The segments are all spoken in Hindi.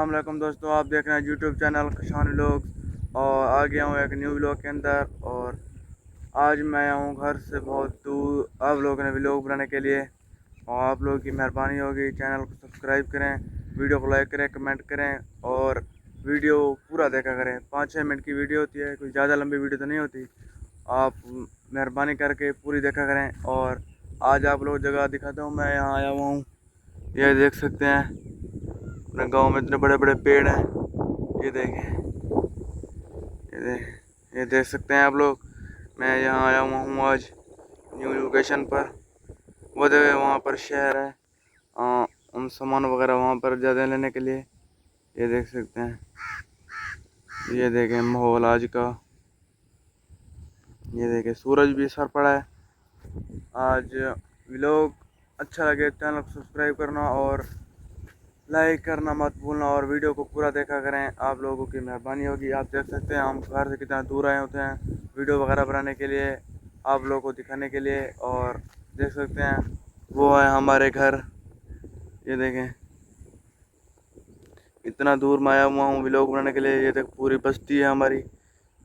अस्सलाम वालेकुम दोस्तों, आप देख रहे हैं यूट्यूब चैनल कशान व्लॉग। और आ गया हूँ एक न्यू व्लॉग के अंदर। और आज मैं आया हूँ घर से बहुत दूर आप लोगों ने व्लॉग बनाने के लिए। और आप लोगों की मेहरबानी होगी, चैनल को सब्सक्राइब करें, वीडियो को लाइक करें, कमेंट करें और वीडियो पूरा देखा करें। 5-6 मिनट की वीडियो होती है, कोई ज़्यादा लंबी वीडियो तो नहीं होती। आप मेहरबानी करके पूरी देखा करें। और आज आप लोग जगह दिखाता हूँ, मैं यहाँ आया हुआ हूँ। ये देख सकते हैं अपने गांव में इतने बड़े बड़े पेड़ हैं। ये देखें, ये देख सकते हैं आप लोग। मैं यहाँ आया हुआ हूँ आज न्यू लोकेशन पर। वो जगह वहाँ पर शहर है, उन सामान वगैरह वहाँ पर ज़्यादा लेने के लिए। ये देख सकते हैं, ये देखें माहौल आज का। ये देखें सूरज भी सर पड़ा है। आज व्लॉग अच्छा लगे चैनल को सब्सक्राइब करना और लाइक करना मत भूलना और वीडियो को पूरा देखा करें। आप लोगों की मेहरबानी होगी। आप देख सकते हैं हम घर से कितना दूर आए होते हैं वीडियो वगैरह बनाने के लिए, आप लोगों को दिखाने के लिए। और देख सकते हैं वो है हमारे घर। ये देखें इतना दूर मैं आया हुआ हूँ व्लॉग बनाने के लिए। ये देख पूरी बस्ती है हमारी,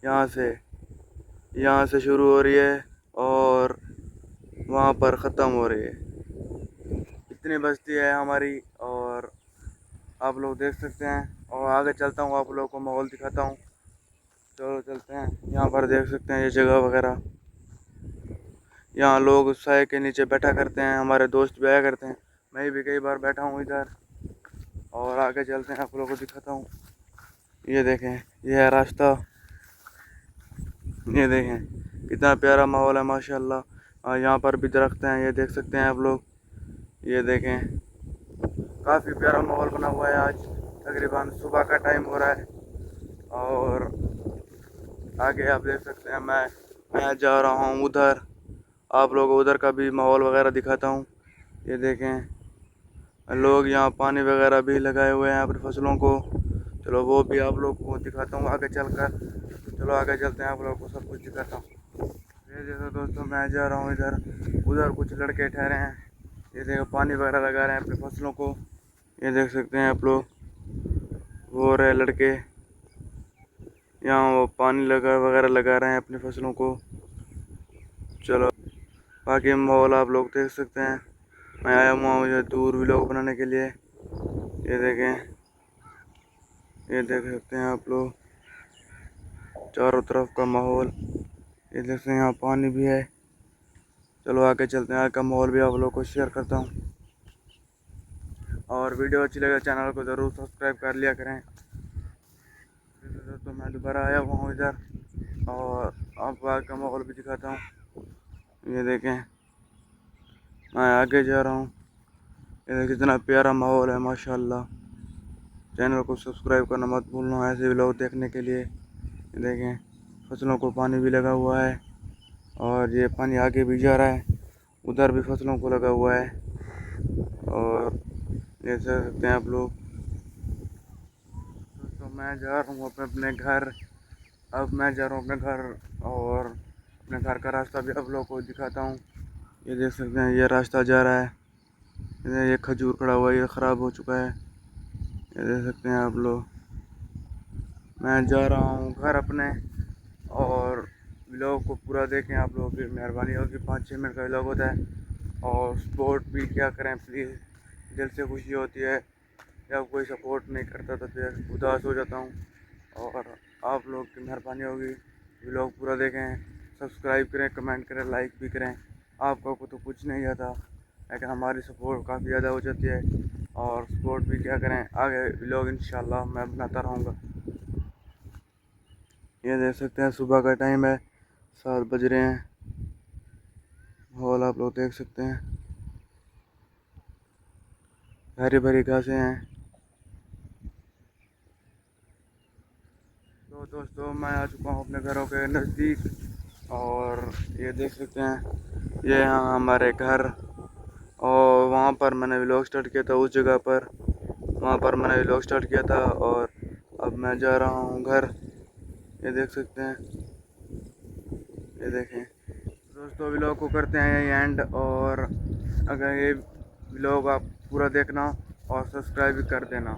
यहाँ से शुरू हो रही है और वहाँ पर ख़त्म हो रही है। इतनी बस्ती है हमारी और आप लोग देख सकते हैं। और आगे चलता हूँ, आप लोगों को माहौल दिखाता हूँ। चलो चलते हैं। यहाँ पर देख सकते हैं ये जगह वगैरह, यहाँ लोग साए के नीचे बैठा करते हैं, हमारे दोस्त भी आया करते हैं। मैं भी कई बार बैठा हूँ इधर। और आगे चलते हैं, आप लोगों को दिखाता हूँ। ये देखें, ये है रास्ता। ये देखें कितना प्यारा माहौल है माशाल्लाह। और यहाँ पर भी दरख्त हैं, ये देख सकते हैं आप लोग। ये देखें काफ़ी प्यारा माहौल बना हुआ है। आज तकरीबन सुबह का टाइम हो रहा है। और आगे आप देख सकते हैं मैं जा रहा हूँ उधर, आप लोगों को उधर का भी माहौल वगैरह दिखाता हूँ। ये देखें लोग यहाँ पानी वगैरह भी लगाए हुए हैं अपनी फसलों को। चलो वो भी आप लोग को दिखाता हूँ आगे चलकर। चलो आगे चलते हैं, आप लोगों को सब कुछ दिखाता हूँ। ये देखो दोस्तों, मैं जा रहा हूँ इधर। उधर कुछ लड़के ठहरे हैं, ये देखो पानी वगैरह लगा रहे हैं अपनी फसलों को। ये देख सकते हैं आप लोग, वो रहे लड़के यहाँ वो पानी वगैरह लगा रहे हैं अपनी फसलों को। चलो बाकी माहौल आप लोग देख सकते हैं। मैं आया हुआ हूँ मुझे दूर व्लॉग बनाने के लिए। ये देखें, ये देख सकते हैं आप लोग चारों तरफ का माहौल। ये देख सकते हैं यहाँ पानी भी है। चलो आगे चलते हैं, आगे का माहौल भी आप लोग को शेयर करता हूँ। और वीडियो अच्छी लगे चैनल को ज़रूर सब्सक्राइब कर लिया करें। तो मैं दोबारा आया हुआ हूँ इधर और आपको आगे का माहौल भी दिखाता हूँ। ये देखें मैं आगे जा रहा हूँ। ये कितना प्यारा माहौल है माशाल्लाह। चैनल को सब्सक्राइब करना मत भूलना ऐसे व्लॉग देखने के लिए। ये देखें फसलों को पानी भी लगा हुआ है और ये पानी आगे भी जा रहा है, उधर भी फसलों को लगा हुआ है। और ये देख सकते हैं आप लोग। तो मैं जा रहा हूँ अपने घर। अब मैं जा रहा हूँ अपने घर और अपने घर का रास्ता भी आप लोगों को दिखाता हूँ। ये देख सकते हैं ये रास्ता जा रहा है। ये खजूर खड़ा हुआ है, ये ख़राब हो चुका है। ये देख सकते हैं आप लोग। मैं जा रहा हूँ घर अपने और व्लॉग को पूरा देखें, आप लोगों की मेहरबानी होगी। 5-6 मिनट का व्लॉग होता है। और सपोर्ट भी क्या करें प्लीज़, दिल से खुशी होती है। जब कोई सपोर्ट नहीं करता तो फिर उदास हो जाता हूँ। और आप लोग की मेहरबानी होगी, व्लॉग पूरा देखें, सब्सक्राइब करें, कमेंट करें, लाइक भी करें। आपको तो कुछ नहीं आता लेकिन हमारी सपोर्ट काफ़ी ज़्यादा हो जाती है। और सपोर्ट भी क्या करें, आगे व्लॉग इंशाल्लाह मैं बनाता रहूँगा। ये देख सकते हैं सुबह का टाइम है, 7 बज रहे हैं। माहौल आप लोग देख सकते हैं, हरी भरी घासें हैं। तो दोस्तों मैं आ चुका हूँ अपने घरों के नज़दीक। और ये देख सकते हैं ये यहाँ हमारे घर। और वहाँ पर मैंने व्लॉग स्टार्ट किया था, उस जगह पर वहाँ पर मैंने व्लॉग स्टार्ट किया था। और अब मैं जा रहा हूँ घर। ये देख सकते हैं, ये देखें दोस्तों व्लॉग को करते हैं यही एंड। और अगर ये व्लॉग आप पूरा देखना और सब्सक्राइब भी कर देना।